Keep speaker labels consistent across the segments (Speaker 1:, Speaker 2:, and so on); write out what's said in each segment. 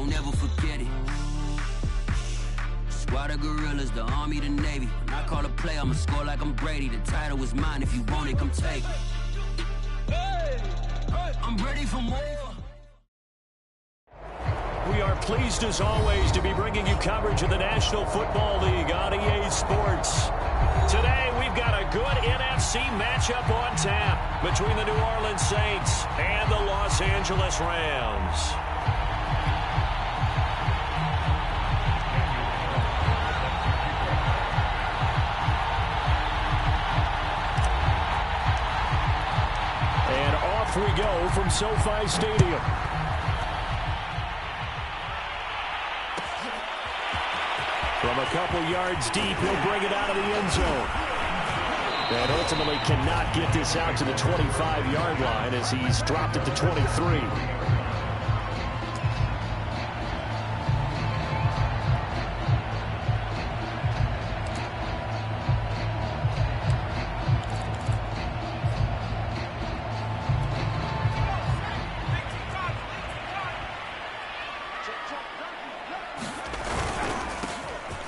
Speaker 1: won't ever forget it. Squad of gorillas, the Army, the Navy. When I call a play, I'ma score like I'm Brady. The title is mine. If you want it, come take it. I'm ready for more.
Speaker 2: We are pleased, as always, to be bringing you coverage of the National Football League on EA Sports. Today, we've got a good NFC matchup on tap between the New Orleans Saints and the Los Angeles Rams. And off we go from SoFi Stadium. From a couple yards deep, he'll bring it out of the end zone. And ultimately cannot get this out to the 25-yard line as he's dropped it to 23.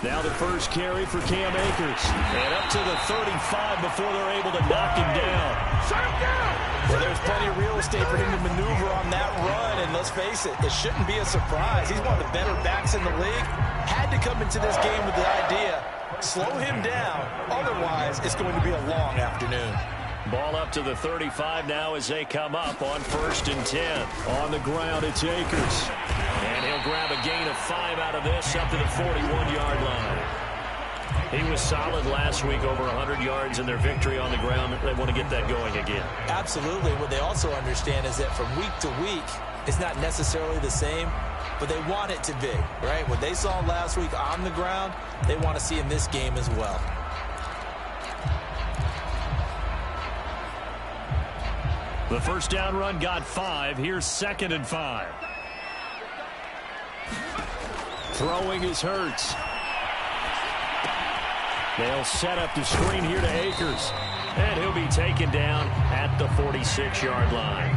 Speaker 2: Now the first carry for Cam Akers. And up to the 35 before they're able to knock him down.
Speaker 3: Well, there's plenty of real estate for him to maneuver on that run. And let's face it, it shouldn't be a surprise. He's one of the better backs in the league. Had to come into this game with the idea, slow him down. Otherwise, it's going to be a long afternoon.
Speaker 2: Ball up to the 35 now as they come up on 1st and 10. On the ground, it's Akers. And he'll grab a gain of 5 out of this up to the 41-yard line. He was solid last week, over 100 yards in their victory on the ground. They want to get that going again.
Speaker 3: Absolutely. What they also understand is that from week to week, it's not necessarily the same, but they want it to be, right? What they saw last week on the ground, they want to see in this game as well.
Speaker 2: The first down run got 5. Here's 2nd and 5. Throwing is Hurts. They'll set up the screen here to Akers. And he'll be taken down at the 46-yard line.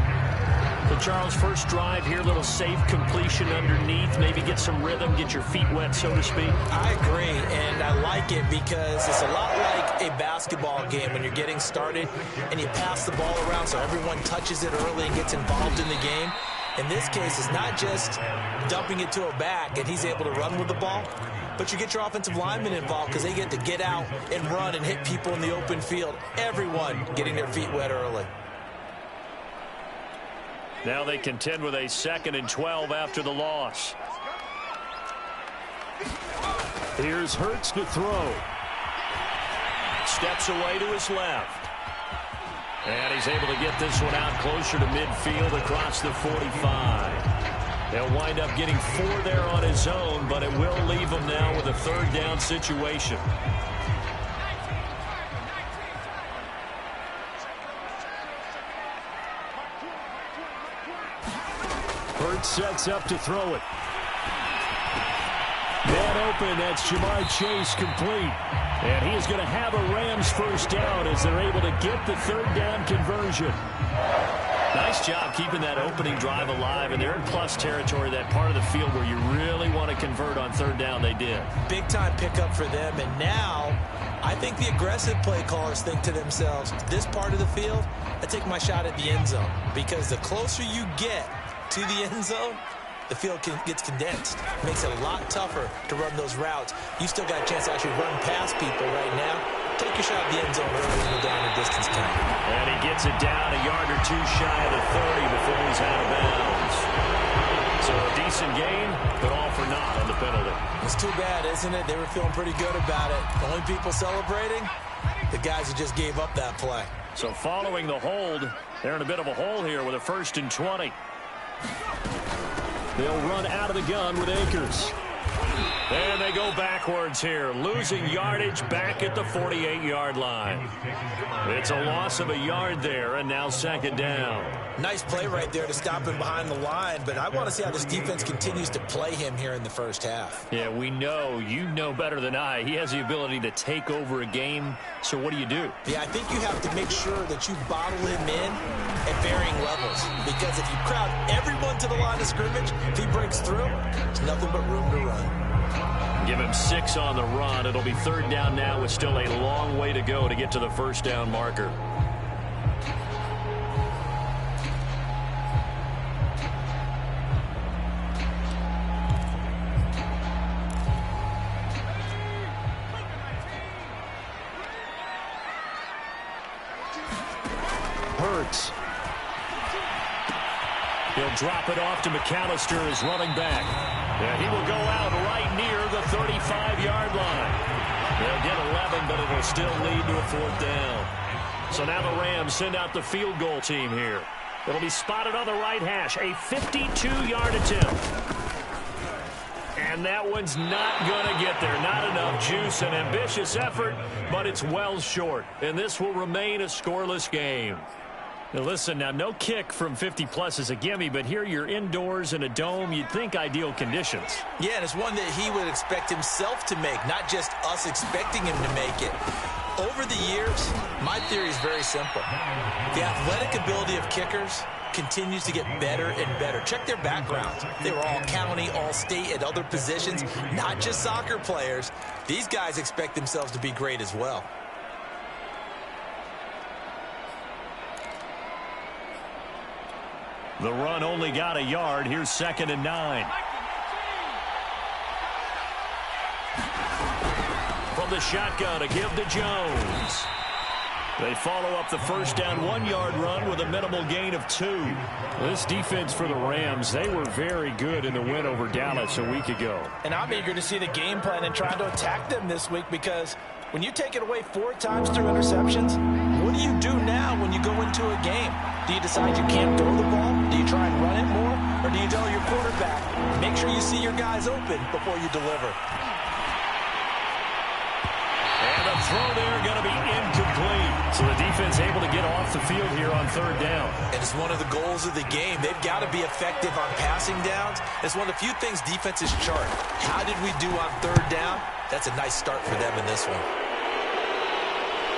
Speaker 2: So, Charles, first drive here, little safe completion underneath. Maybe get some rhythm, get your feet wet, so to speak.
Speaker 3: I agree, and I like it because it's a lot like a basketball game when you're getting started and you pass the ball around so everyone touches it early and gets involved in the game. In this case, it's not just dumping it to a back and he's able to run with the ball, but you get your offensive linemen involved because they get to get out and run and hit people in the open field. Everyone getting their feet wet early.
Speaker 2: Now they contend with a 2nd and 12 after the loss. Here's Hurts to throw. Steps away to his left. And he's able to get this one out closer to midfield across the 45. They'll wind up getting 4 there on his own, but it will leave him now with a 3rd down situation. Hurts sets up to throw it. Man open, that's Jamar Chase complete. And he is going to have a Rams first down as they're able to get the 3rd down conversion. Nice job keeping that opening drive alive, and they're in plus territory, that part of the field where you really want to convert on 3rd down. They did. Big time pickup for them, and now I think the aggressive play callers think to themselves, this part of the field, I take my shot at the end zone, because the closer you get to the end zone, the field gets condensed. Makes it a lot tougher to run those routes. You still got a chance to actually run past people right now. Take your shot at the end zone early when you're down in distance count. And he gets it down a yard or 2 shy of the 30 before he's out of bounds. So a decent gain, but all for naught on the penalty. It's too bad, isn't it? They were feeling pretty good about it. The only people celebrating, the guys who just gave up that play. So following the hold, they're in a bit of a hole here with a 1st and 20. They'll run out of the gun with Akers. And they go backwards here, losing yardage back at the 48-yard line. It's a loss of a yard there, and now 2nd down. Nice play right there to stop him behind the line, but I want to see how this defense continues to play him here in the first half. Yeah, we know. You know better than I. He has the ability to take over a game, so what do you do? Yeah, I think you have to make sure that you bottle him in at varying levels, because if you crowd everyone to the line of scrimmage, if he breaks through, it's
Speaker 3: nothing but room to run.
Speaker 2: Give him 6 on the run. It'll be third down now with still a long way to go to get to the first down marker. Hurts. He'll drop it off to McAllister as running back. And he will go out right near the 35-yard line. They'll get 11, but it'll still lead to a fourth down. So now the Rams send out the field goal team here. It'll be spotted on the right hash. A 52-yard attempt. And that one's not going to get there. Not enough juice. An ambitious effort, but it's well short. And this will remain a scoreless game. Now listen, now no kick from 50-plus is a gimme, but here you're indoors in a dome. You'd think ideal conditions.
Speaker 3: Yeah, and it's one that he would expect himself to make, not just us expecting him to make it. Over the years, my theory is very simple. The athletic ability of kickers continues to get better and better. Check their backgrounds. They were all county, all state at other positions, not just soccer players. These guys expect themselves to be great as well.
Speaker 2: The run only got a yard. Here's 2nd and 9. From the shotgun, a give to Jones. They follow up the first down 1-yard run with a minimal gain of 2. This defense for the Rams, they were very good in the win over Dallas a week ago.
Speaker 4: And I'm eager to see the game plan and try to attack them this week, because when you take it away 4 times through interceptions, what do you do now when you go into a game? Do you decide you can't throw the ball? Do you try and run it more? Or do you tell your quarterback, make sure you see your guys open before you deliver?
Speaker 2: And the throw there going to be incomplete. So the defense able to get off the field here on third down.
Speaker 3: And it's one of the goals of the game. They've got to be effective on passing downs. It's one of the few things defenses chart. How did we do on third down? That's a nice start for them in this one.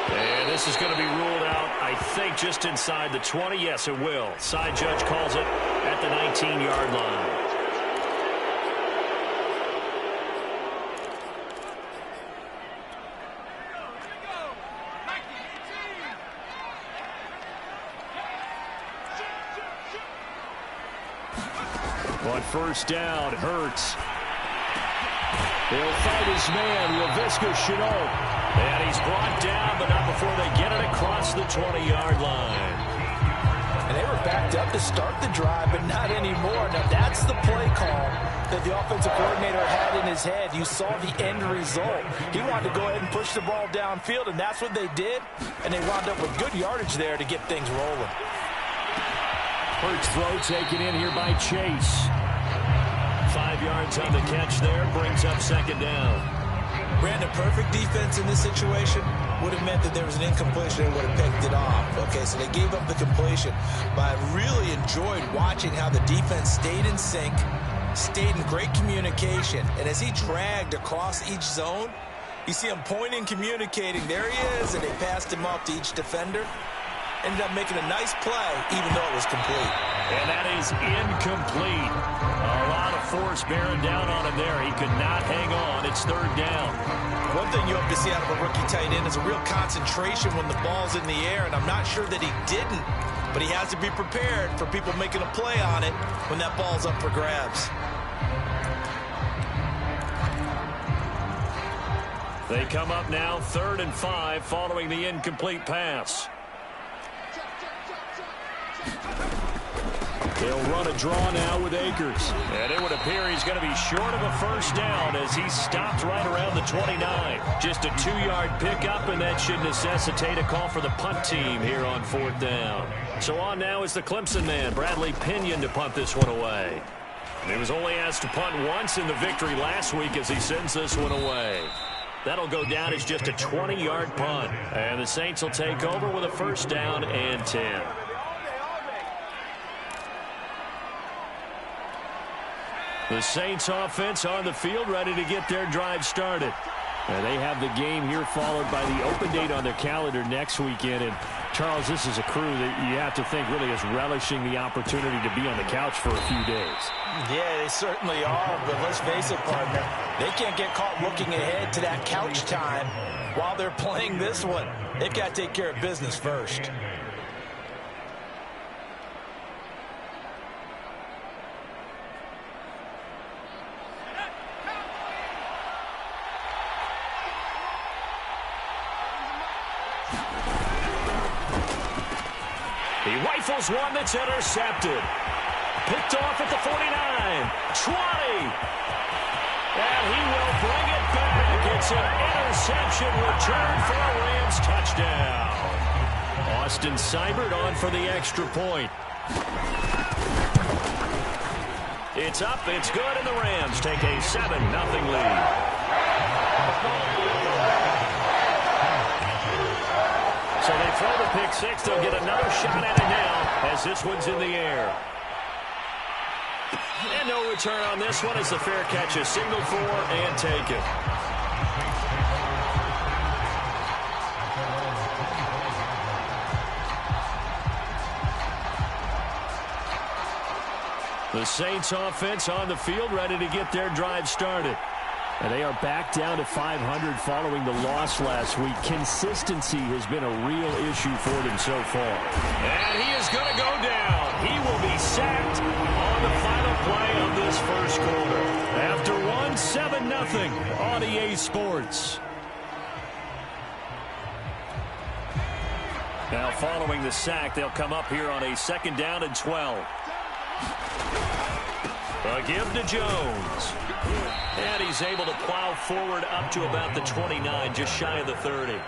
Speaker 2: And this is going to be ruled out, I think, just inside the 20. Yes, it will. Side judge calls it at the 19-yard line. On first down, Hurts. He'll fight his man, Laviska Shenault. And he's brought down, but not before they get it across the 20-yard line.
Speaker 4: And they were backed up to start the drive, but not anymore. Now that's the play call that the offensive coordinator had in his head. You saw the end result. He wanted to go ahead and push the ball downfield, and that's what they did. And they wound up with good yardage there to get things rolling.
Speaker 2: Hurts throw taken in here by Chase. 5 yards on the catch there, brings up 2nd down.
Speaker 3: Brandon, perfect defense in this situation would have meant that there was an incompletion. They would have picked it off. Okay, so they gave up the completion. But I really enjoyed watching how the defense stayed in sync, stayed in great communication. And as he dragged across each zone, you see him pointing, communicating. There he is, and they passed him off to each defender. Ended up making a nice play, even though it was complete.
Speaker 2: And that is incomplete. A lot of force bearing down on him there. He could not hang on. It's third down.
Speaker 3: One thing you hope to see out of a rookie tight end is a real concentration when the ball's in the air, and I'm not sure that he didn't, but he has to be prepared for people making a play on it when that ball's up for grabs.
Speaker 2: They come up now 3rd and 5 following the incomplete pass. They'll run a draw now with Akers. And it would appear he's going to be short of a first down as he stopped right around the 29. Just a 2-yard pickup, and that should necessitate a call for the punt team here on 4th down. So on now is the Clemson man, Bradley Pinion, to punt this one away. And he was only asked to punt once in the victory last week as he sends this one away. That'll go down as just a 20-yard punt. And the Saints will take over with a first down and 10. The Saints offense on the field, ready to get their drive started. They have the game here followed by the open date on their calendar next weekend. And, Charles, this is a crew that you have to think really is relishing the opportunity to be on the couch for a few days.
Speaker 4: Yeah, they certainly are. But let's face it, partner, they can't get caught looking ahead to that couch time while they're playing this one. They've got to take care of business first.
Speaker 2: He rifles one that's intercepted. Picked off at the 49. 20. And he will bring it back. It's an interception return for a Rams touchdown. Austin Seibert on for the extra point. It's up, it's good, and the Rams take a 7-0 lead. So they throw the pick six. They'll get another shot at it now as this one's in the air. And no return on this one as the fair catch is signaled for and taken. The Saints offense on the field ready to get their drive started. And they are back down to 500 following the loss last week. Consistency has been a real issue for them so far. And he is going to go down. He will be sacked on the final play of this first quarter. After one, 7-0 on EA Sports. Now following the sack, they'll come up here on a 2nd down and 12. A give to Jones. And he's able to plow forward up to about the 29, just shy of the 30.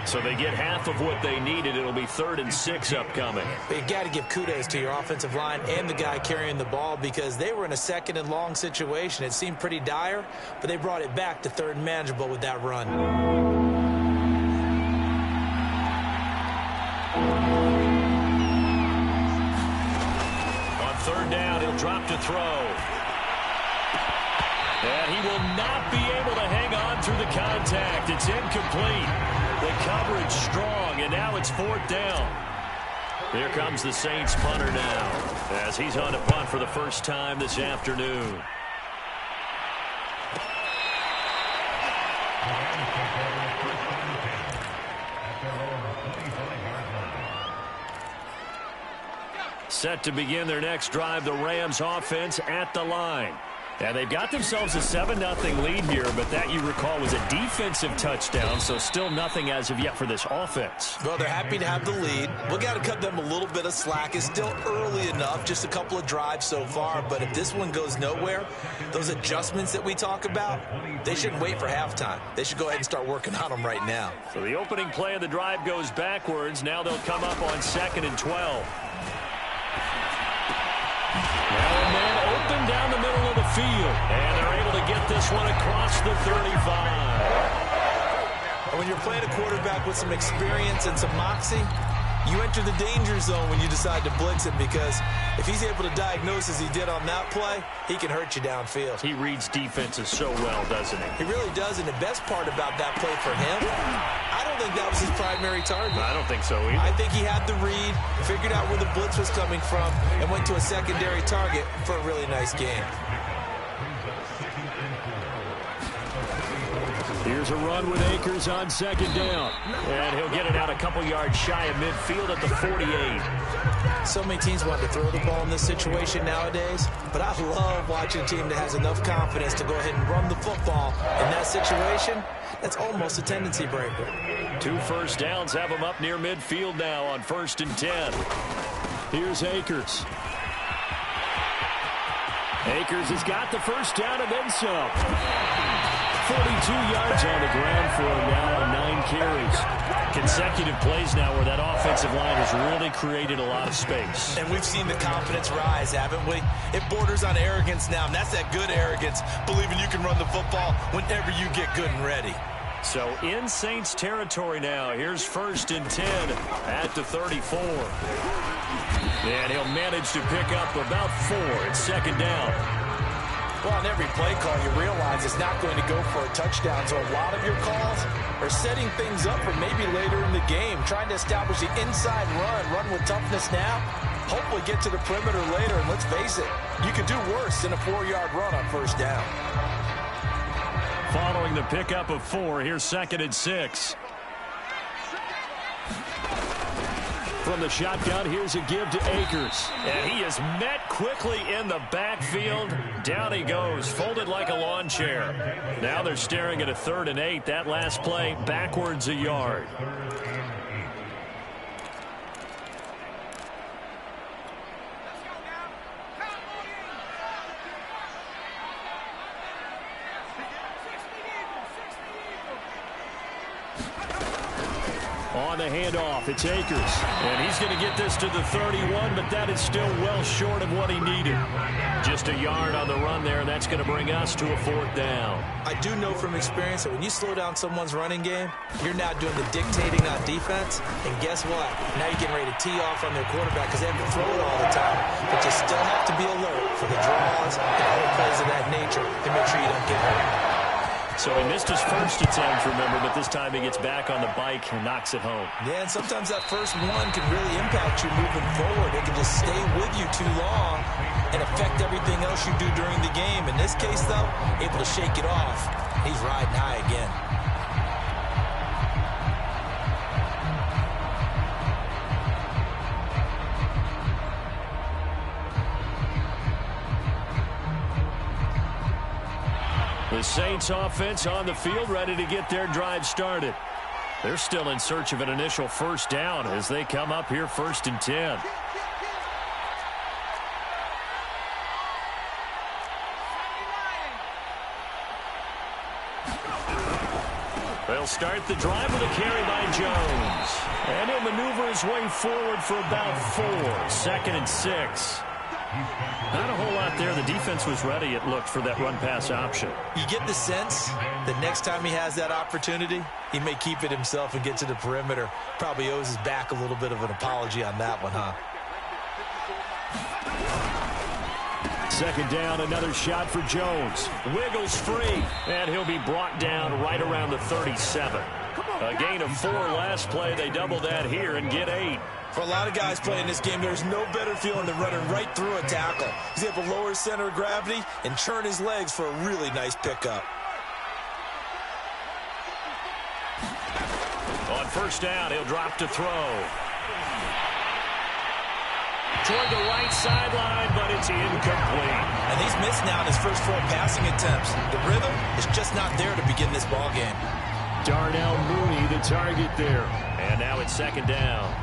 Speaker 2: So they get half of what they needed. It'll be 3rd and 6 upcoming.
Speaker 3: But you got to give kudos to your offensive line and the guy carrying the ball because they were in a 2nd and long situation. It seemed pretty dire, but they brought it back to 3rd and manageable with that run. On 3rd down, he'll drop to throw.
Speaker 2: And he will not be able to hang on through the contact. It's incomplete. The coverage strong, and now it's 4th down. Here comes the Saints punter now as he's on to punt for the first time this afternoon. Set to begin their next drive, the Rams offense at the line. And they've got themselves a 7-0 lead here, but that, you recall, was a defensive touchdown, so still nothing as of yet for this offense.
Speaker 3: Well, they're happy to have the lead. We've got to cut them a little bit of slack. It's still early enough, just a couple of drives so far, but if this one goes nowhere, those adjustments that we talk about, they shouldn't wait for halftime. They should go ahead and start working on them right now.
Speaker 2: So the opening play of the drive goes backwards. Now they'll come up on 2nd and 12. Now a man open down the middle of the field. And they're able to get this one across the 35.
Speaker 3: When you're playing a quarterback with some experience and some moxie, you enter the danger zone when you decide to blitz him because if he's able to diagnose as he did on that play, he can hurt you downfield.
Speaker 2: He reads defenses so well, doesn't he?
Speaker 3: He really does, and the best part about that play for him, I don't think that was his primary target.
Speaker 2: I don't think so either.
Speaker 3: I think he had the read, figured out where the blitz was coming from, and went to a secondary target for a really nice game.
Speaker 2: Here's a run with Akers on 2nd down. And he'll get it out a couple yards shy of midfield at the 48.
Speaker 3: So many teams want to throw the ball in this situation nowadays, but I love watching a team that has enough confidence to go ahead and run the football. In that situation, that's almost a tendency breaker.
Speaker 2: 2 first downs have him up near midfield now on 1st and 10. Here's Akers. Akers has got the first down and then some. 42 yards on the ground for him now on 9 carries. Consecutive plays now where that offensive line has really created a lot of space.
Speaker 3: And we've seen the confidence rise, haven't we? It borders on arrogance now, and that's that good arrogance, believing you can run the football whenever you get good and ready.
Speaker 2: So in Saints territory now. Here's 1st and 10 at the 34. And he'll manage to pick up about 4 at 2nd down.
Speaker 4: Well, on every play call, you realize it's not going to go for a touchdown, so a lot of your calls are setting things up for maybe later in the game, trying to establish the inside run with toughness now, hopefully get to the perimeter later, and let's face it, you could do worse than a 4-yard run on first down.
Speaker 2: Following the pickup of 4, here's 2nd and 6. From the shotgun, here's a give to Akers. And he is met quickly in the backfield. Down he goes, folded like a lawn chair. Now they're staring at a 3rd and 8. That last play, backwards a yard. On the handoff, it's Akers. And he's going to get this to the 31, but that is still well short of what he needed. Just a yard on the run there, and that's going to bring us to a 4th down.
Speaker 3: I do know from experience that when you slow down someone's running game, you're now doing the dictating on defense. And guess what? Now you're getting ready to tee off on their quarterback because they have to throw it all the time. But you still have to be alert for the draws and other plays of that nature to make sure you don't get hurt.
Speaker 2: So he missed his first attempt, remember, but this time he gets back on the bike and knocks it home.
Speaker 3: Yeah, and sometimes that first one can really impact you moving forward. It can just stay with you too long and affect everything else you do during the game. In this case, though, able to shake it off. He's riding high again.
Speaker 2: The Saints offense on the field, ready to get their drive started. They're still in search of an initial first down as they come up here 1st and 10. They'll start the drive with a carry by Jones. And he'll maneuver his way forward for about 4. 2nd and 6. Not a whole lot there. The defense was ready, it looked, for that run-pass option.
Speaker 3: You get the sense that next time he has that opportunity, he may keep it himself and get to the perimeter. Probably owes his back a little bit of an apology on that one, huh?
Speaker 2: 2nd down, another shot for Jones. Wiggles free, and he'll be brought down right around the 37. A gain of 4 last play. They double that here and get 8.
Speaker 3: For a lot of guys playing this game, there's no better feeling than running right through a tackle. He's able to lower his center of gravity and churn his legs for a really nice pickup.
Speaker 2: On first down, he'll drop to throw. Toward the right sideline, but it's incomplete.
Speaker 3: And he's missed now in his first 4 passing attempts. The rhythm is just not there to begin this ball game.
Speaker 2: Darnell Mooney, the target there. And now it's 2nd down.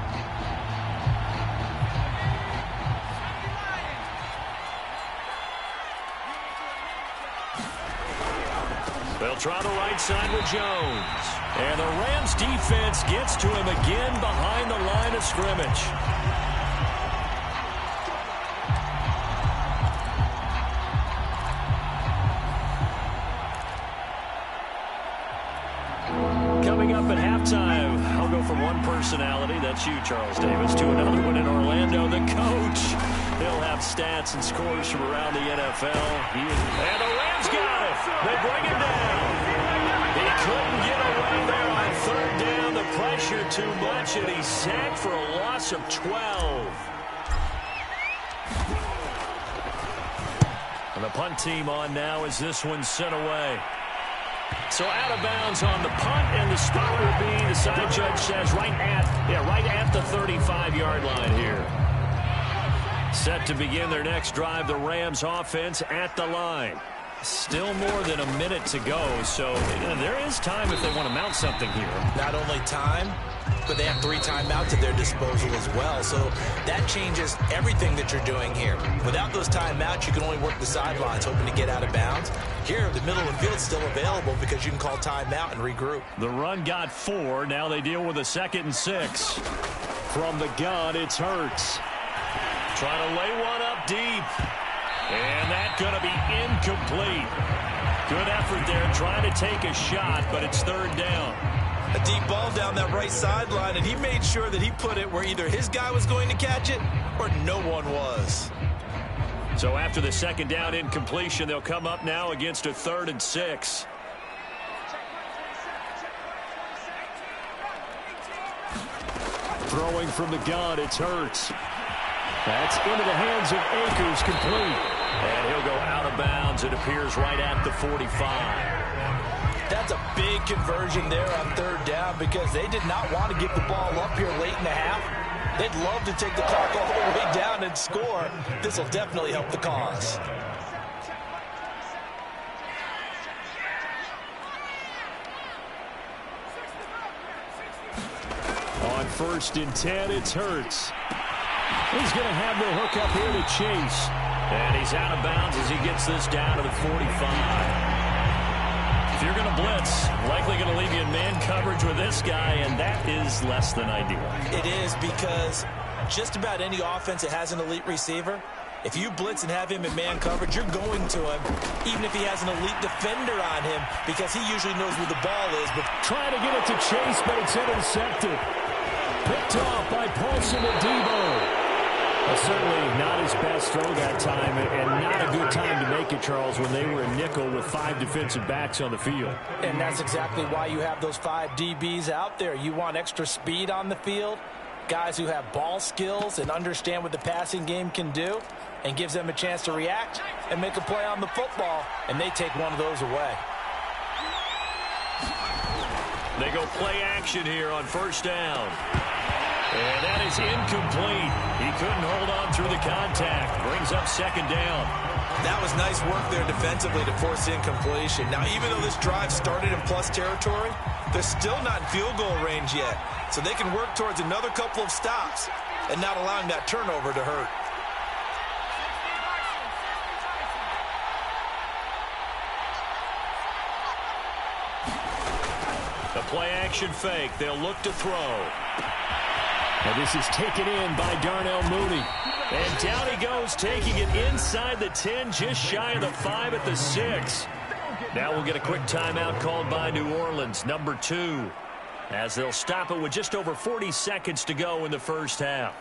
Speaker 2: They'll try the right side with Jones. And the Rams defense gets to him again behind the line of scrimmage. Coming up at halftime, I'll go from one personality, that's you, Charles Davis, to another one in Orlando, the coach. He'll have stats and scores from around the NFL. And the Rams got it. They bring him down. He couldn't get away there on 3rd down. The pressure too much, and he's sacked for a loss of 12. And the punt team on now as this one's sent away. So out of bounds on the punt, and the spot will be, the side judge says, right at the 35-yard line here. Set to begin their next drive, the Rams offense at the line. Still more than a minute to go, so there is time if they want to mount something here.
Speaker 3: Not only time, but they have 3 timeouts at their disposal as well, so that changes everything that you're doing here. Without those timeouts, you can only work the sidelines, hoping to get out of bounds. Here, the middle of the field's still available because you can call timeout and regroup.
Speaker 2: The run got 4. Now they deal with a 2nd and 6. From the gun, it's Hurts. Trying to lay one up deep. And that's going to be incomplete. Good effort there, trying to take a shot, but it's 3rd down.
Speaker 3: A deep ball down that right sideline, and he made sure that he put it where either his guy was going to catch it or no one was.
Speaker 2: So after the second down incompletion, they'll come up now against a 3rd and 6. Throwing from the gun, it's Hurts. That's into the hands of Akers, complete. And he'll go out of bounds. It appears right at the 45.
Speaker 4: That's a big conversion there on 3rd down because they did not want to give the ball up here late in the half. They'd love to take the clock all the way down and score. This will definitely help the cause.
Speaker 2: On 1st and 10, it's Hurts. He's going to have the hook up here to Chase. And he's out of bounds as he gets this down to the 45. If you're going to blitz, likely going to leave you in man coverage with this guy, and that is less than ideal.
Speaker 4: It is because just about any offense that has an elite receiver, if you blitz and have him in man coverage, you're going to him, even if he has an elite defender on him, because he usually knows where the ball is. But
Speaker 2: trying to get it to Chase, but it's intercepted. Picked off by Paulson Adebo. Certainly not his best throw that time, and not a good time to make it, Charles, when they were a nickel with 5 defensive backs on the field.
Speaker 4: And that's exactly why you have those 5 DBs out there. You want extra speed on the field, guys who have ball skills and understand what the passing game can do, and gives them a chance to react and make a play on the football, and they take one of those away.
Speaker 2: They go play action here on 1st down. And that is incomplete. He couldn't hold on through the contact. Brings up 2nd down.
Speaker 3: That was nice work there defensively to force incompletion. Now, even though this drive started in plus territory, they're still not in field goal range yet. So they can work towards another couple of stops and not allowing that turnover to hurt.
Speaker 2: The play-action fake. They'll look to throw. And this is taken in by Darnell Mooney. And down he goes, taking it inside the 10, just shy of the 5 at the 6. Now we'll get a quick timeout called by New Orleans, number 2, as they'll stop it with just over 40 seconds to go in the 1st half.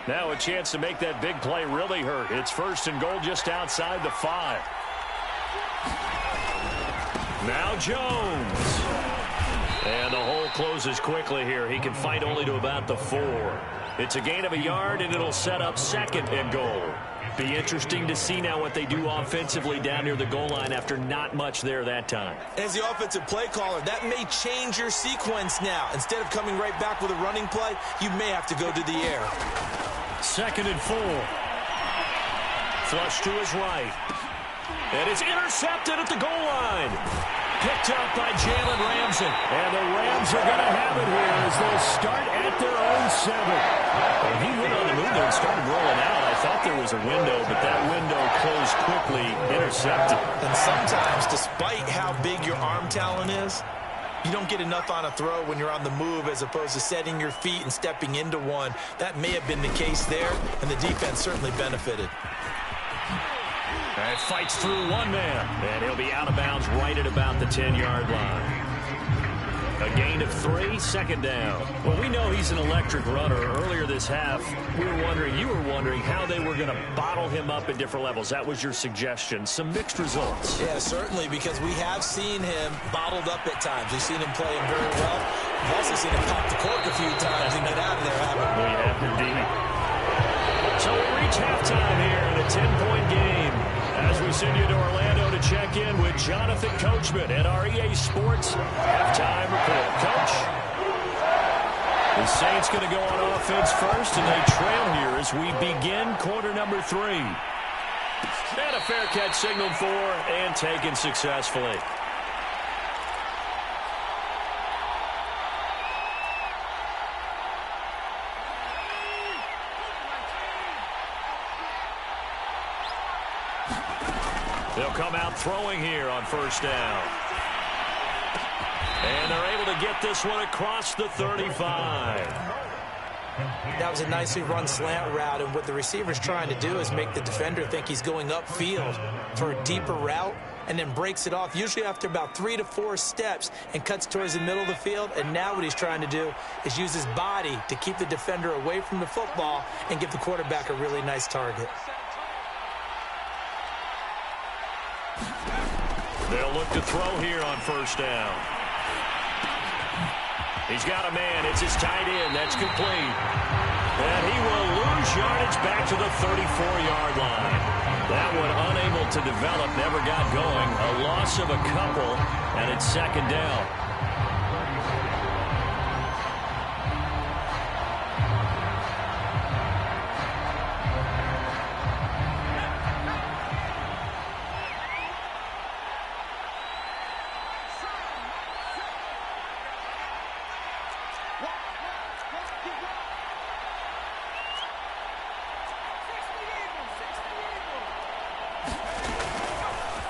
Speaker 2: Now a chance to make that big play really hurt. It's 1st and goal just outside the 5. Now Jones. And the hole closes quickly here. He can fight only to about the 4. It's a gain of a yard, and it'll set up 2nd and goal. Be interesting to see now what they do offensively down near the goal line after not much there that time.
Speaker 3: As the offensive play caller, that may change your sequence now. Instead of coming right back with a running play, you may have to go to the air.
Speaker 2: 2nd and 4. Flush to his right. And it's intercepted at the goal line. Picked up by Jalen Ramsey. And the Rams are going to have it here as they'll start at their own 7. And he went on the move there and started rolling out. I thought there was a window, but that window closed quickly, intercepted.
Speaker 3: And sometimes, despite how big your arm talent is, you don't get enough on a throw when you're on the move as opposed to setting your feet and stepping into one. That may have been the case there, and the defense certainly benefited.
Speaker 2: And fights through one man, and he'll be out of bounds right at about the 10-yard line. A gain of 3, 2nd down. Well, we know he's an electric runner. Earlier this half, you were wondering how they were going to bottle him up at different levels. That was your suggestion. Some mixed results.
Speaker 3: Yeah, certainly, because we have seen him bottled up at times. We've seen him playing very well. We've also seen him pop the cork a few times and get out of there, haven't we?
Speaker 2: We have indeed. So we reach halftime here in a 10-point game. As we send you to Orlando to check in with Jonathan Coachman at our EA Sports Halftime Report. Coach, the Saints going to go on offense first, and they trail here as we begin quarter number 3. And a fair catch signaled for and taken successfully. They'll come out throwing here on 1st down. And they're able to get this one across the 35.
Speaker 3: That was a nicely run slant route, and what the receiver's trying to do is make the defender think he's going upfield for a deeper route, and then breaks it off, usually after about 3 to 4 steps, and cuts towards the middle of the field. And now what he's trying to do is use his body to keep the defender away from the football and give the quarterback a really nice target.
Speaker 2: They'll look to throw here on first down. He's got a man. It's his tight end. That's complete. And he will lose yardage back to the 34-yard line. That one unable to develop, never got going. A loss of a couple, and it's second down.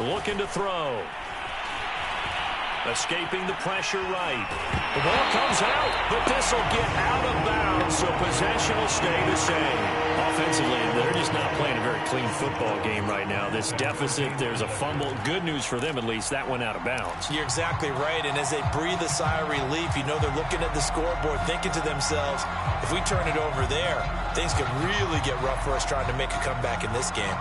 Speaker 2: Looking to throw. Escaping the pressure right. The ball comes out, but this will get out of bounds, so possession will stay the same. Offensively, they're just not playing a very clean football game right now. This deficit, there's a fumble. Good news for them, at least. That went out of bounds.
Speaker 3: You're exactly right, and as they breathe a sigh of relief, you know they're looking at the scoreboard, thinking to themselves, if we turn it over there, things could really get rough for us trying to make a comeback in this game.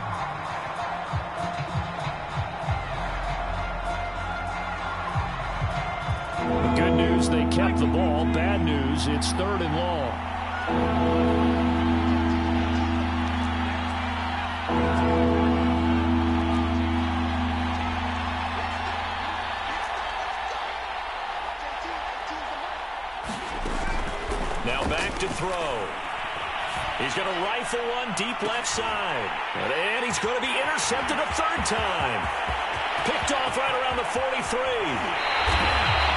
Speaker 2: Good news, they kept the ball. Bad news, it's 3rd and long. Now back to throw. He's going to rifle one deep left side. And he's going to be intercepted a 3rd time. Picked off right around the 43.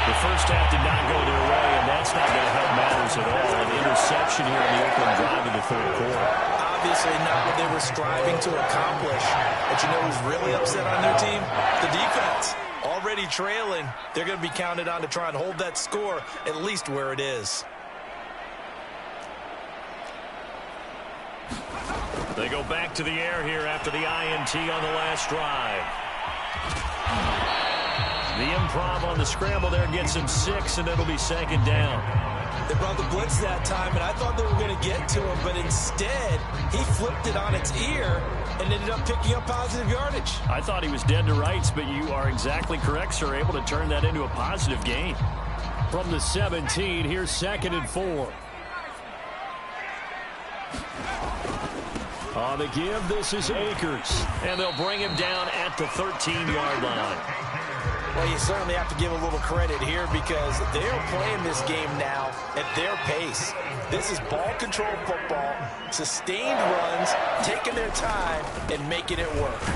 Speaker 2: The first half did not go their way, and that's not going to help matters at all. An interception here in the opening drive of the 3rd quarter.
Speaker 3: Obviously not what they were striving to accomplish. But you know who's really upset on their team? The defense. Already trailing, they're going to be counted on to try and hold that score at least where it is.
Speaker 2: They go back to the air here after the INT on the last drive. The improv on the scramble there gets him 6, and it'll be 2nd down.
Speaker 3: They brought the blitz that time, and I thought they were going to get to him, but instead, he flipped it on its ear and ended up picking up positive yardage.
Speaker 2: I thought he was dead to rights, but you are exactly correct, sir. Able to turn that into a positive gain. From the 17, here's 2nd and 4. On the give, this is Akers. And they'll bring him down at the 13-yard line.
Speaker 3: Well, you certainly have to give a little credit here because they're playing this game now at their pace. This is ball control football, sustained runs, taking their time, and making it work.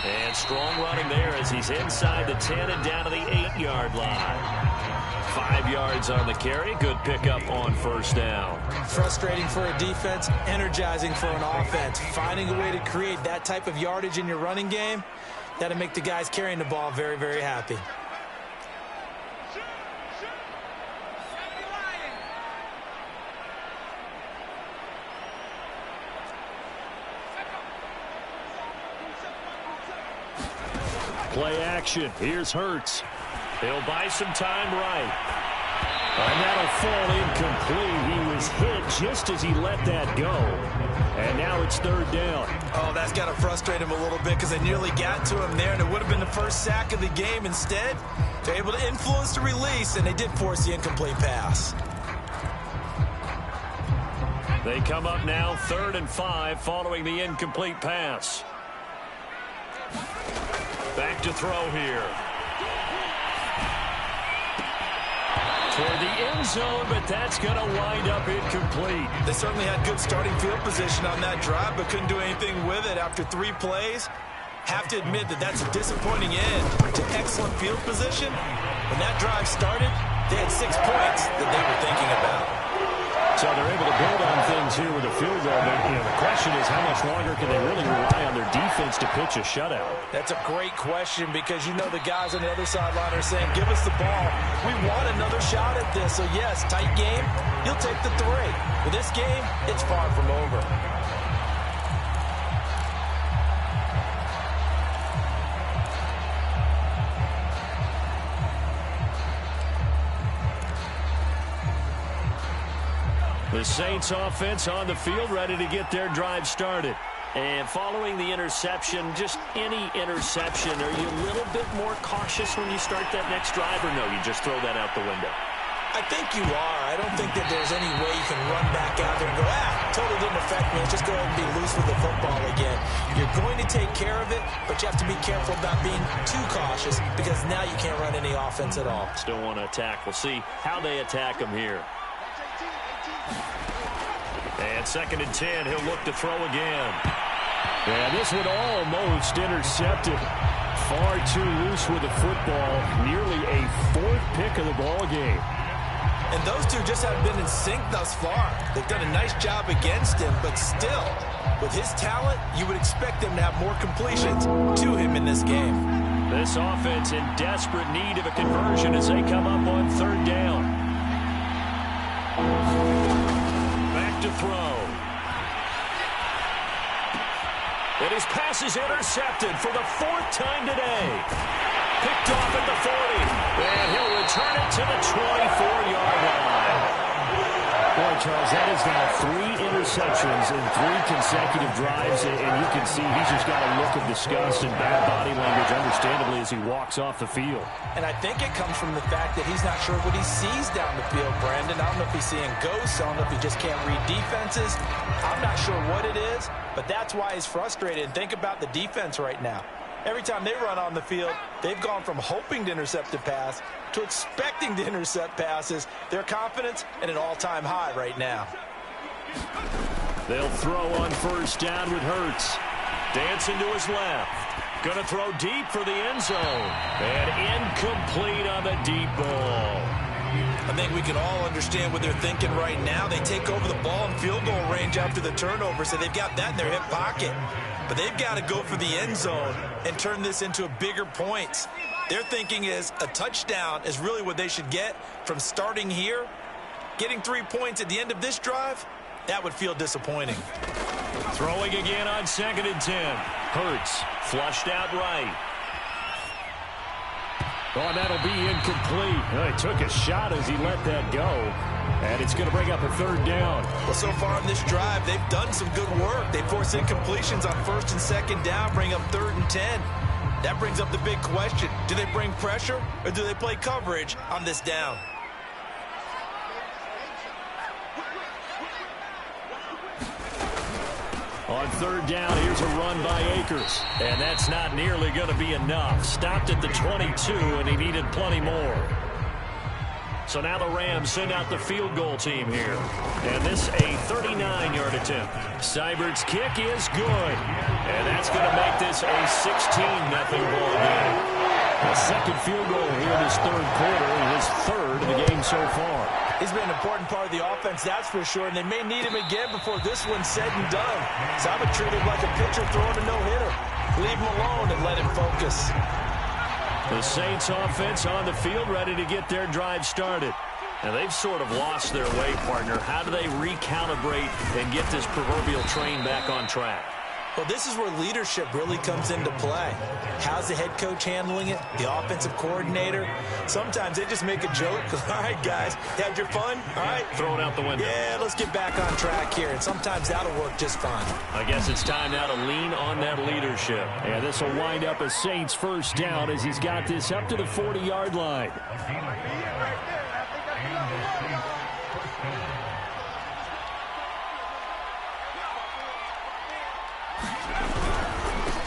Speaker 2: And strong running there as he's inside the 10 and down to the 8-yard line. 5 yards on the carry. Good pickup on first down.
Speaker 3: Frustrating for a defense, energizing for an offense. Finding a way to create that type of yardage in your running game, that'll make the guys carrying the ball very, very happy.
Speaker 2: Play action. Here's Hurts. He'll buy some time right. And that'll fall incomplete. He was hit just as he let that go. And now it's 3rd down.
Speaker 3: Oh, that's got to frustrate him a little bit because they nearly got to him there, and it would have been the first sack of the game. Instead, they're able to influence the release, and they did force the incomplete pass.
Speaker 2: They come up now 3rd and 5 following the incomplete pass. Back to throw here. Toward the end zone, but that's going to wind up incomplete.
Speaker 3: They certainly had good starting field position on that drive, but couldn't do anything with it after 3 plays. Have to admit that that's a disappointing end to excellent field position. When that drive started, they had 6 points that they were thinking about.
Speaker 2: So they're able to build on things here with a field goal. But, the question is, how much longer can they really rely on their defense to pitch a shutout?
Speaker 3: That's a great question because you know the guys on the other sideline are saying, give us the ball. We want another shot at this. So, yes, tight game,
Speaker 4: you'll take the 3. With this game, it's far from over.
Speaker 2: The Saints offense on the field, ready to get their drive started. And following the interception, just any interception, are you a little bit more cautious when you start that next drive, or no, you just throw that out the window?
Speaker 3: I think you are. I don't think that there's any way you can run back out there and go, totally didn't affect me. Let's just go ahead and be loose with the football again. You're going to take care of it, but you have to be careful about being too cautious because now you can't run any offense at all.
Speaker 2: Still want to attack. We'll see how they attack them here. And 2nd and 10, he'll look to throw again.
Speaker 5: Yeah, this one almost intercepted. Far too loose with the football. Nearly a 4th pick of the ball game.
Speaker 4: And those two just haven't been in sync thus far. They've done a nice job against him, but still, with his talent, you would expect them to have more completions to him in this game.
Speaker 2: This offense in desperate need of a conversion as they come up on 3rd down. Back to throw. And his pass is intercepted for the 4th time today. Picked off at the 40. And he'll return it to the 24-yard line.
Speaker 5: Boy, Charles, that is now 3 interceptions in 3 consecutive drives. And you can see he's just got a look of disgust and bad body language, understandably, as he walks off the field.
Speaker 4: And I think it comes from the fact that he's not sure what he sees down the field, Brandon. I don't know if he's seeing ghosts. I don't know if he just can't read defenses. I'm not sure what it is, but that's why he's frustrated. And think about the defense right now. Every time they run on the field, they've gone from hoping to intercept a pass to expecting to intercept passes. Their confidence at an all-time high right now.
Speaker 2: They'll throw on 1st down with Hurts. Dancing to his left. Going to throw deep for the end zone. And incomplete on the deep ball.
Speaker 4: I think we can all understand what they're thinking right now. They take over the ball in field goal range after the turnover, so they've got that in their hip pocket. But they've got to go for the end zone and turn this into bigger points. Their thinking is a touchdown is really what they should get from starting here. Getting 3 points at the end of this drive, that would feel disappointing.
Speaker 2: Throwing again on 2nd and 10. Hurts flushed out right.
Speaker 5: Oh, that'll be incomplete. Well, he took a shot as he let that go. And it's going to bring up a 3rd down.
Speaker 4: Well, so far in this drive, they've done some good work. They force incompletions on 1st and 2nd down, bring up 3rd and 10. That brings up the big question. Do they bring pressure or do they play coverage on this down?
Speaker 2: On 3rd down, here's a run by Akers. And that's not nearly going to be enough. Stopped at the 22, and he needed plenty more. So now the Rams send out the field goal team here. And this a 39-yard attempt. Seibert's kick is good. And that's going to make this a 16-0 ball game.
Speaker 5: A 2nd field goal here this 3rd quarter, his 3rd of the game so far.
Speaker 4: He's been an important part of the offense, that's for sure, and they may need him again before this one's said and done. So I would treat him like a pitcher throwing a no-hitter. Leave him alone and let him focus.
Speaker 2: The Saints offense on the field ready to get their drive started. And they've sort of lost their way, partner. How do they recalibrate and get this proverbial train back on track?
Speaker 4: Well, this is where leadership really comes into play. How's the head coach handling it? The offensive coordinator? Sometimes they just make a joke. All right, guys, you had your fun? All right.
Speaker 2: Throw it out the window.
Speaker 4: Yeah, let's get back on track here. And sometimes that'll work just fine.
Speaker 2: I guess it's time now to lean on that leadership.
Speaker 5: And this will wind up a Saints 1st down as he's got this up to the 40-yard line.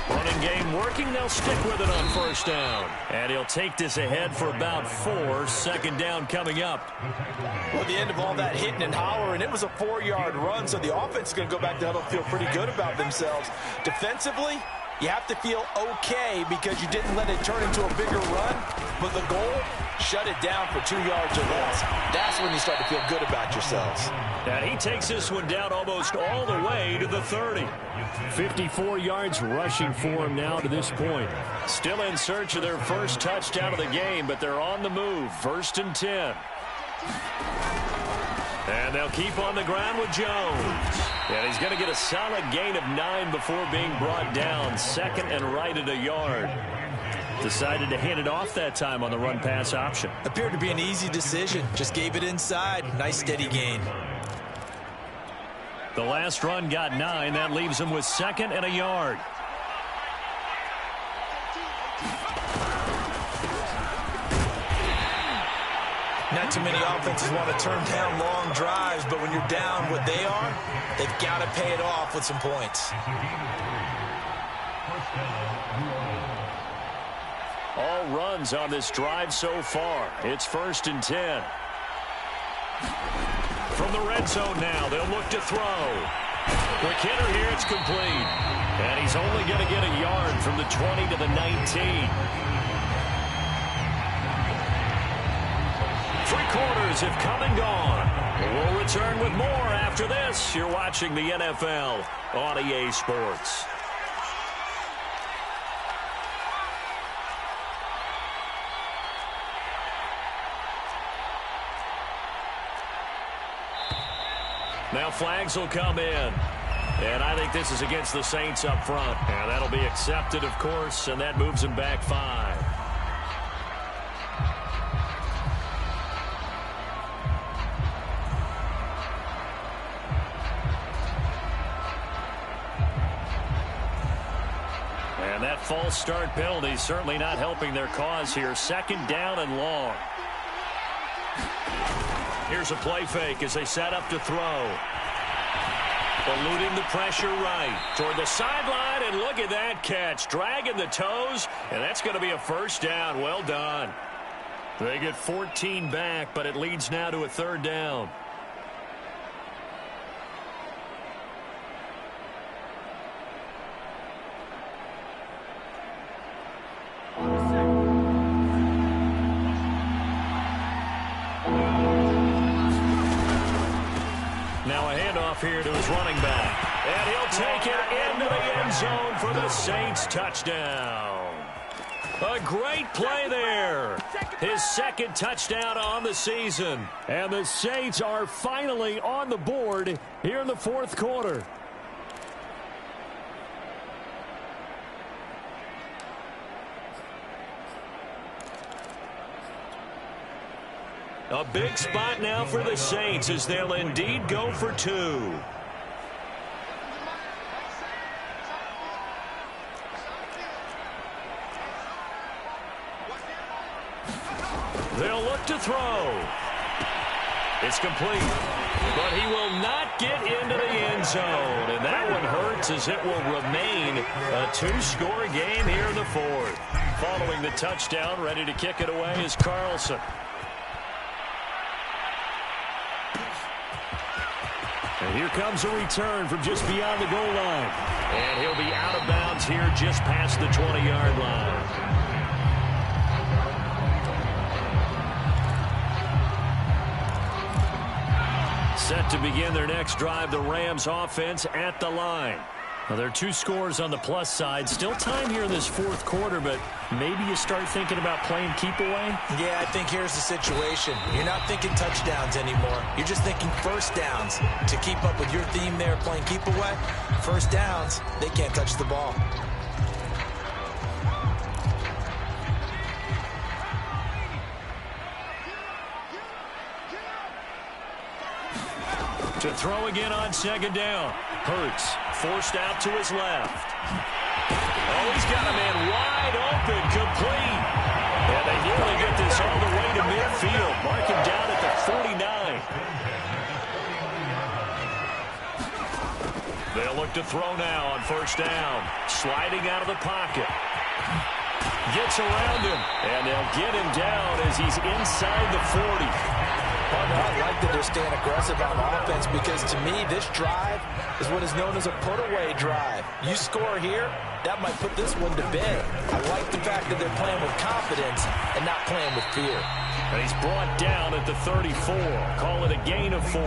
Speaker 2: Running game working. They'll stick with it on 1st down. And he'll take this ahead for about 4. 2nd down coming up.
Speaker 4: Well, at the end of all that hitting and hollering, it was a 4-yard run, so the offense is going to go back to huddle and feel pretty good about themselves. Defensively, you have to feel okay because you didn't let it turn into a bigger run, but the goal, shut it down for 2 yards or less. That's when you start to feel good about yourselves.
Speaker 2: And he takes this one down almost all the way to the 30.
Speaker 5: 54 yards rushing for him now to this point.
Speaker 2: Still in search of their first touchdown of the game, but they're on the move. 1st and 10. And they'll keep on the ground with Jones. And he's going to get a solid gain of 9 before being brought down. Second and right at a yard. Decided to hand it off that time on the run-pass option.
Speaker 3: Appeared to be an easy decision. Just gave it inside. Nice steady gain.
Speaker 2: The last run got 9. That leaves him with second and a yard.
Speaker 3: Not too many offenses want to turn down long drives, but when you're down what they are, they've got to pay it off with some points.
Speaker 2: All runs on this drive so far. It's 1st and 10. From the red zone now, they'll look to throw. Quick hitter here, it's complete. And he's only going to get a yard from the 20 to the 19. 3 quarters have come and gone. We'll return with more after this. You're watching the NFL on EA Sports. Now flags will come in. And I think this is against the Saints up front. And that'll be accepted, of course, and that moves him back 5. And that false start penalty certainly not helping their cause here. 2nd down and long. Here's a play fake as they set up to throw. Eluding the pressure right toward the sideline, and look at that catch. Dragging the toes, and that's going to be a 1st down. Well done. They get 14 back, but it leads now to a 3rd down. Now a handoff here to his running back. And he'll take it into the end zone for the Saints touchdown. A great play there. His 2nd touchdown on the season. And the Saints are finally on the board here in the 4th quarter. A big spot now for the Saints as they'll indeed go for 2. They'll look to throw. It's complete. But he will not get into the end zone. And that one hurts as it will remain a 2-score game here in the 4th. Following the touchdown, ready to kick it away is Carlson. And here comes a return from just beyond the goal line. And he'll be out of bounds here just past the 20-yard line. Set to begin their next drive, the Rams offense at the line. Well, there are 2 scores on the plus side. Still time here in this 4th quarter, but maybe you start thinking about playing keep away?
Speaker 3: Yeah, I think here's the situation. You're not thinking touchdowns anymore. You're just thinking 1st downs. To keep up with your theme there, playing keep away, 1st downs, they can't touch the ball.
Speaker 2: To throw again on 2nd down. Hurts forced out to his left. Oh, he's got a man wide open, complete. And they nearly get this all the way to midfield. Mark him down at the 49. They'll look to throw now on 1st down. Sliding out of the pocket. Gets around him, and they'll get him down as he's inside the 40.
Speaker 3: I like that they're staying aggressive on offense because, to me, this drive is what is known as a put-away drive. You score here, that might put this one to bed. I like the fact that they're playing with confidence and not playing with fear.
Speaker 2: And he's brought down at the 34. Call it a gain of 4.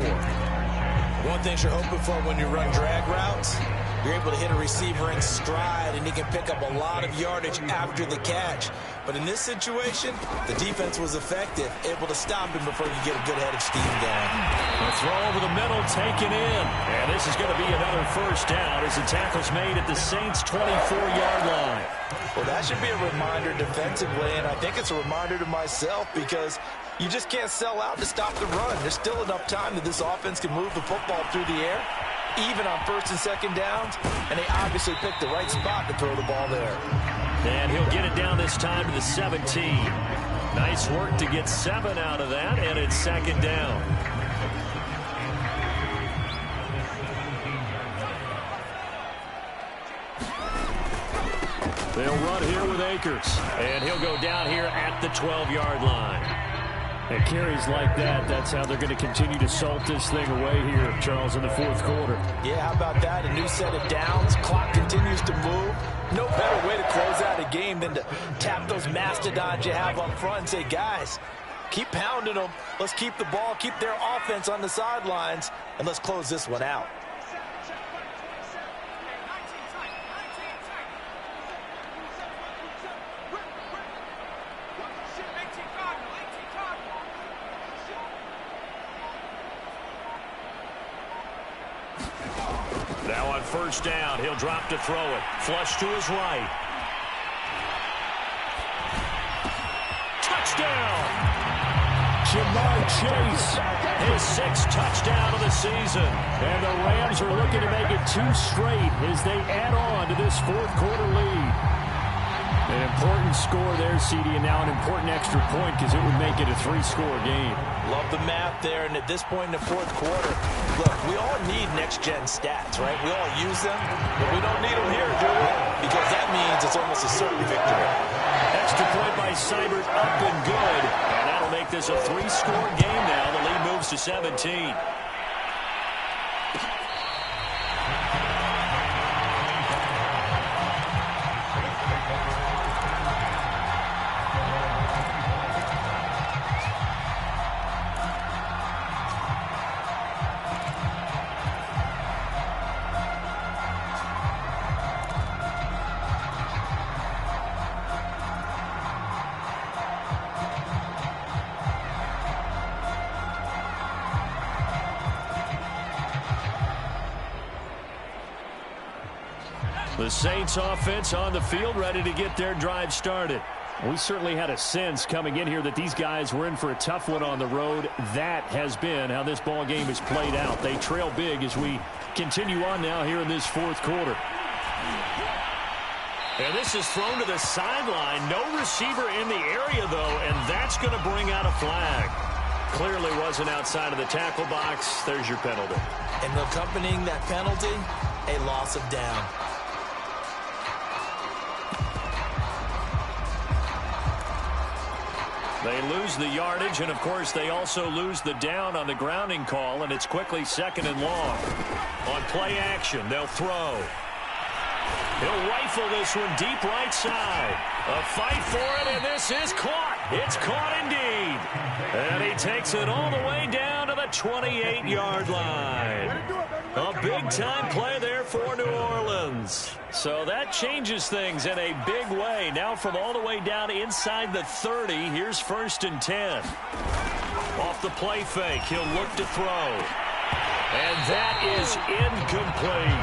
Speaker 3: One thing you're hoping for when you run drag routes you're able to hit a receiver in stride, and he can pick up a lot of yardage after the catch. But in this situation, the defense was effective, able to stop him before you get a good head of steam going.
Speaker 2: A throw over the middle, taken in. And this is going to be another first down as the tackle's made at the Saints' 24-yard line.
Speaker 4: Well, that should be a reminder defensively, and I think it's a reminder to myself because you just can't sell out to stop the run. There's still enough time that this offense can move the football through the air, even on first and second downs, and they obviously picked the right spot to throw the ball there.
Speaker 2: And he'll get it down this time to the 17. Nice work to get 7 out of that, and it's second down. They'll run here with Akers, and he'll go down here at the 12-yard line.
Speaker 5: And carries like that, that's how they're going to continue to salt this thing away here, Charles, in the fourth quarter.
Speaker 4: Yeah, how about that? A new set of downs. Clock continues to move. No better way to close out a game than to tap those mastodons you have up front and say, guys, keep pounding them. Let's keep the ball, keep their offense on the sidelines, and let's close this one out.
Speaker 2: Now on first down, he'll drop to throw it. Flush to his right. Touchdown!
Speaker 5: Jamar Chase.
Speaker 2: His 6th touchdown of the season.
Speaker 5: And the Rams are looking to make it 2 straight as they add on to this fourth quarter lead. An important score there, CD, and now an important extra point because it would make it a 3-score game.
Speaker 4: Love the math there, and at this point in the fourth quarter, look, we all need next-gen stats, right? We all use them, but we don't need them here, do we? Because that means it's almost a certain victory.
Speaker 2: Extra point by Seibert, up and good. And that'll make this a 3-score game now. The lead moves to 17. The Saints offense on the field, ready to get their drive started.
Speaker 5: We certainly had a sense coming in here that these guys were in for a tough one on the road. That has been how this ball game has played out. They trail big as we continue on now here in this fourth quarter.
Speaker 2: And this is thrown to the sideline. No receiver in the area, though, and that's going to bring out a flag. Clearly wasn't outside of the tackle box. There's your penalty.
Speaker 3: And accompanying that penalty, a loss of down.
Speaker 2: They lose the yardage, and, of course, they also lose the down on the grounding call, and it's quickly 2nd and long. On play action, they'll throw. He'll rifle this one deep right side. A fight for it, and this is caught. It's caught indeed. And he takes it all the way down to the 28-yard line. A big-time play there for New Orleans. So that changes things in a big way. Now from all the way down inside the 30, here's 1st and 10. Off the play fake, he'll look to throw. And that is incomplete.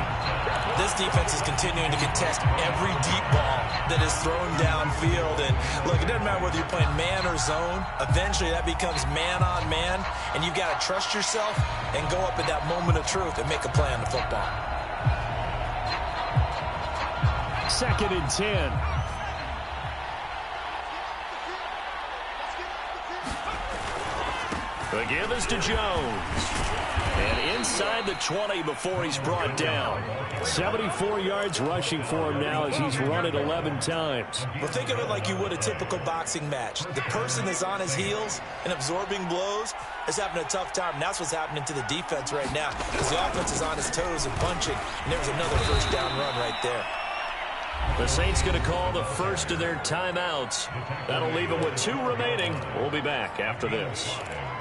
Speaker 3: This defense is continuing to contest every deep ball that is thrown downfield. And look, it doesn't matter whether you're playing man or zone. Eventually that becomes man on man, and you've got to trust yourself and go up at that moment of truth and make a play on the football.
Speaker 5: 2nd and 10.
Speaker 2: The give is to Jones. And inside the 20 before he's brought down.
Speaker 5: 74 yards rushing for him now as he's run it 11 times.
Speaker 3: Well, think of it like you would a typical boxing match. The person that's on his heels and absorbing blows is having a tough time. And that's what's happening to the defense right now because the offense is on his toes and punching. And there's another first down run right there.
Speaker 2: The Saints going to call the first of their timeouts. That'll leave them with 2 remaining. We'll be back after this.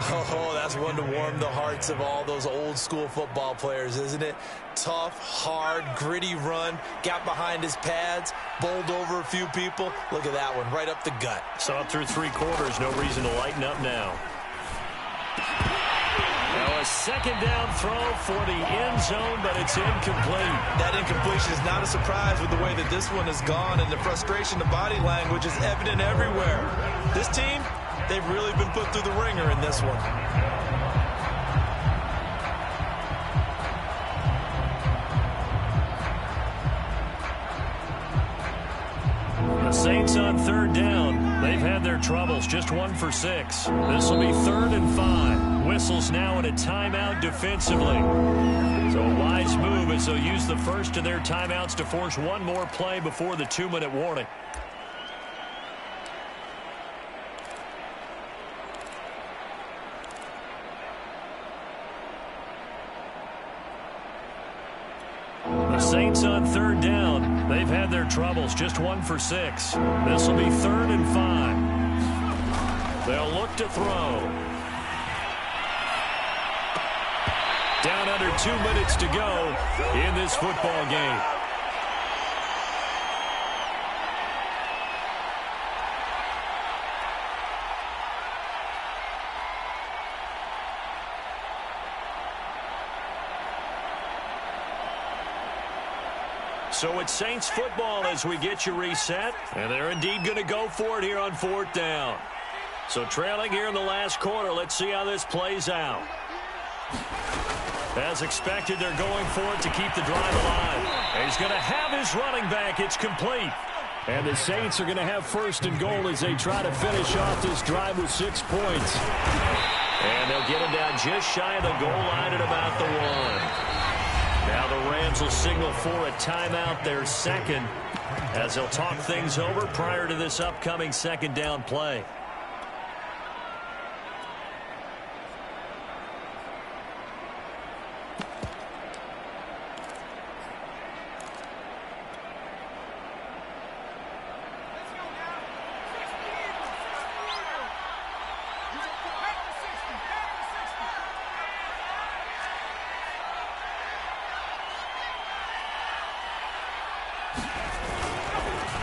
Speaker 3: Oh, that's one to warm the hearts of all those old school football players, isn't it? Tough, hard, gritty run, got behind his pads, bowled over a few people. Look at that one, right up the gut.
Speaker 2: Saw it through 3 quarters, no reason to lighten up now. Now a second down throw for the end zone, but it's incomplete.
Speaker 3: That incompletion is not a surprise with the way that this one has gone, and the frustration of body language is evident everywhere. This team, they've really been put through the ringer in this one.
Speaker 2: The Saints on 3rd down. They've had their troubles, just 1 for 6. This will be 3rd and 5. Whistles now in a timeout defensively. So a wise move as they'll use the first of their timeouts to force one more play before the 2-minute warning. The Saints on 3rd down. They've had their troubles, just 1 for 6. This will be 3rd and 5. They'll look to throw. Down under 2 minutes to go in this football game. So it's Saints football as we get you reset. And they're indeed going to go for it here on 4th down. So trailing here in the last quarter, let's see how this plays out. As expected, they're going for it to keep the drive alive. And he's going to have his running back. It's complete.
Speaker 5: And the Saints are going to have 1st and goal as they try to finish off this drive with 6 points.
Speaker 2: And they'll get him down just shy of the goal line at about the 1. Now the Rams will signal for a timeout, their 2nd, as they'll talk things over prior to this upcoming 2nd down play.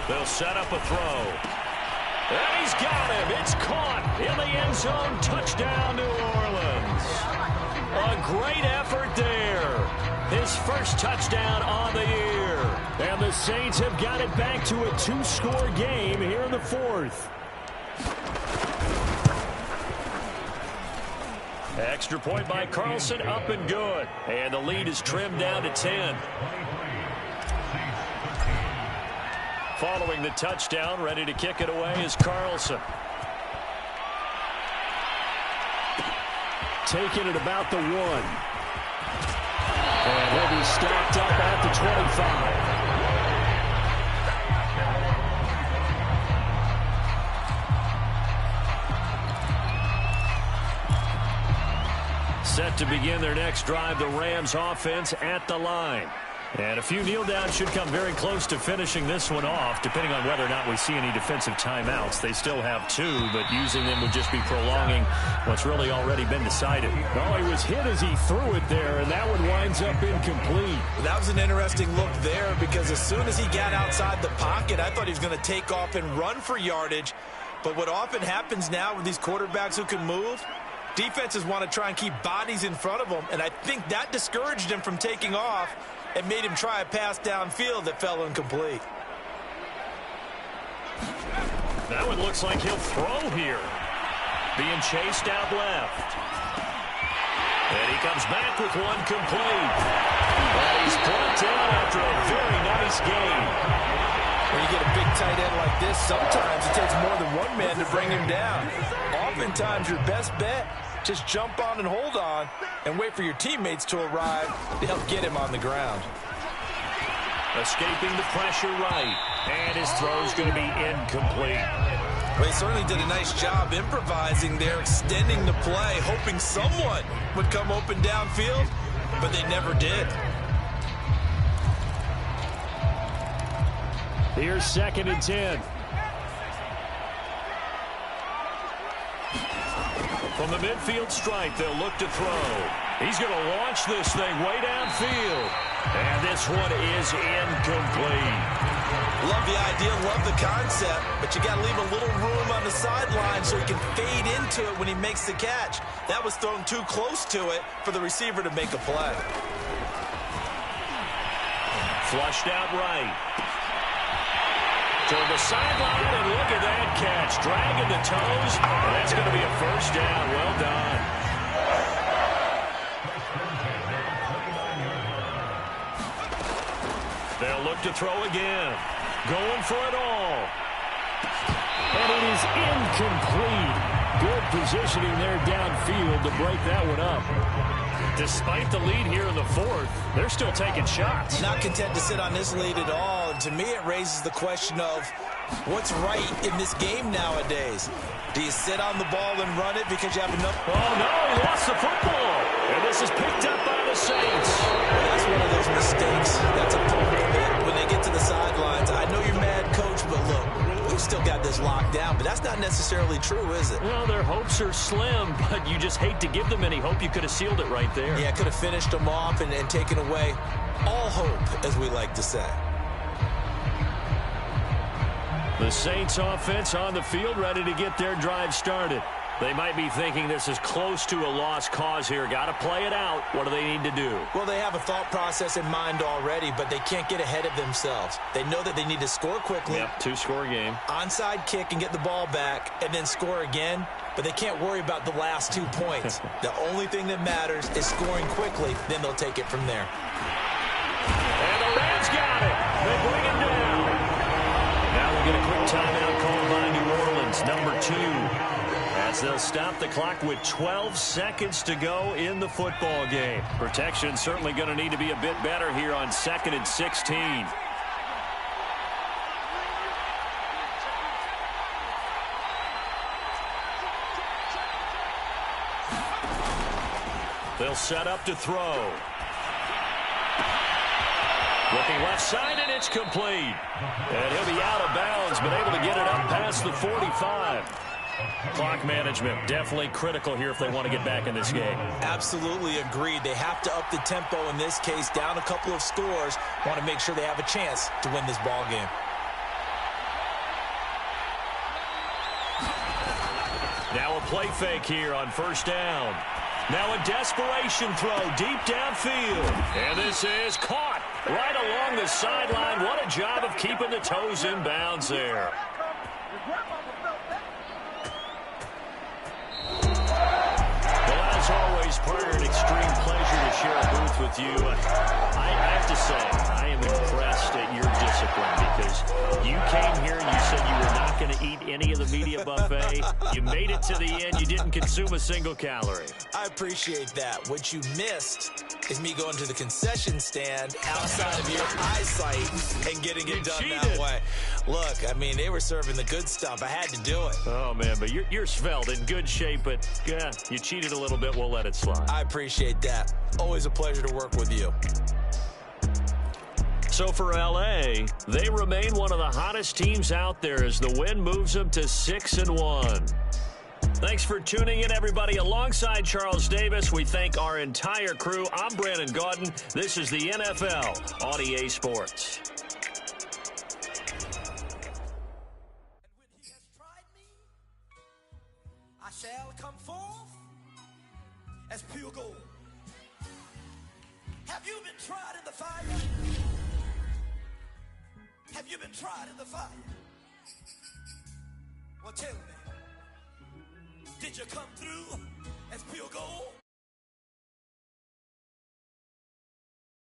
Speaker 2: They'll set up a throw. And he's got him. It's caught in the end zone. Touchdown, New Orleans. A great effort there. His first touchdown on the year.
Speaker 5: And the Saints have got it back to a 2-score game here in the 4th.
Speaker 2: Extra point by Carlson, up and good. And the lead is trimmed down to 10. Following the touchdown, ready to kick it away is Carlson.
Speaker 5: Taking it about the 1. And he'll be stopped up at the 25.
Speaker 2: Set to begin their next drive, the Rams offense at the line. And a few kneel downs should come very close to finishing this one off, depending on whether or not we see any defensive timeouts. They still have 2, but using them would just be prolonging what's really already been decided.
Speaker 5: Oh, he was hit as he threw it there, and that one winds up incomplete.
Speaker 3: That was an interesting look there because as soon as he got outside the pocket, I thought he was going to take off and run for yardage. But what often happens now with these quarterbacks who can move, defenses want to try and keep bodies in front of them, and I think that discouraged him from taking off and made him try a pass downfield that fell incomplete.
Speaker 2: That one looks like he'll throw here. Being chased out left. And he comes back with one complete. And he's brought down after a very nice game.
Speaker 3: When you get a big tight end like this, sometimes it takes more than one man to bring him down. Oftentimes, your best bet, just jump on and hold on and wait for your teammates to arrive to help get him on the ground.
Speaker 2: Escaping the pressure right. And his throw's going to be incomplete.
Speaker 3: Well, he certainly did a nice job improvising there, extending the play, hoping someone would come open downfield, but they never did.
Speaker 5: Here's 2nd and 10. From the midfield stripe, they'll look to throw. He's going to launch this thing way downfield. And this one is incomplete.
Speaker 3: Love the idea, love the concept, but you got to leave a little room on the sideline so he can fade into it when he makes the catch. That was thrown too close to it for the receiver to make a play.
Speaker 2: Flushed out right. Toward the sideline, and look at that catch. Dragging the toes, and that's going to be a first down. Well done. They'll look to throw again. Going for it all.
Speaker 5: And it is incomplete. Good positioning there downfield to break that one up.
Speaker 2: Despite the lead here in the 4th, they're still taking shots.
Speaker 3: Not content to sit on this lead at all. And to me, it raises the question of what's right in this game nowadays. Do you sit on the ball and run it because you have enough?
Speaker 2: Oh, no, he lost the football. And this is picked up by the Saints.
Speaker 3: That's one of those mistakes. That's a part of it. When they get to the sidelines, I know you're mad, Coach, but look, we've still got this locked down. But that's not necessarily true, is it?
Speaker 2: Well, their hopes are slim, but you just hate to give them any hope. You could have sealed it right there.
Speaker 3: Yeah, could have finished them off and taken away all hope, as we like to say.
Speaker 2: The Saints offense on the field, ready to get their drive started. They might be thinking this is close to a lost cause here. Got to play it out. What do they need to do?
Speaker 3: Well, they have a thought process in mind already, but they can't get ahead of themselves. They know that they need to score quickly.
Speaker 2: Yep, 2-score game.
Speaker 3: Onside kick and get the ball back and then score again, but they can't worry about the last 2 points. The only thing that matters is scoring quickly, then they'll take it from there.
Speaker 2: And the Rams got it. They bring him down. Now we'll get a quick timeout called by New Orleans, number 2. As they'll stop the clock with 12 seconds to go in the football game. Protection certainly going to need to be a bit better here on 2nd and 16. They'll set up to throw. Looking left side, and it's complete. And he'll be out of bounds, but able to get it up past the 45. Clock management definitely critical here if they want to get back in this game.
Speaker 3: Absolutely agreed. They have to up the tempo in this case, down a couple of scores. Want to make sure they have a chance to win this ball game.
Speaker 2: Now a play fake here on 1st down. Now a desperation throw deep downfield. And this is caught right along the sideline. What a job of keeping the toes in bounds there. As always, part of an extreme pleasure to share a booth with you. I have to say, I am impressed at your discipline because you came here and you said you were not going to eat any of the media buffet. You made it to the end. You didn't consume a single calorie.
Speaker 3: I appreciate that. What you missed is me going to the concession stand outside of your eyesight and getting it done that way. Look, I mean, they were serving the good stuff. I had to do it.
Speaker 2: Oh, man, but you're svelte, in good shape, but yeah, you cheated a little bit. We'll let it slide.
Speaker 3: I appreciate that. Always a pleasure to work with you.
Speaker 2: So for L.A., they remain one of the hottest teams out there as the win moves them to 6-1. Thanks for tuning in, everybody. Alongside Charles Davis, we thank our entire crew. I'm Brandon Gaudin. This is the NFL on EA Sports.
Speaker 6: Shall come forth as pure gold. Have you been tried in the fire? Have you been tried in the fire? Well, tell me, did you come through as pure gold?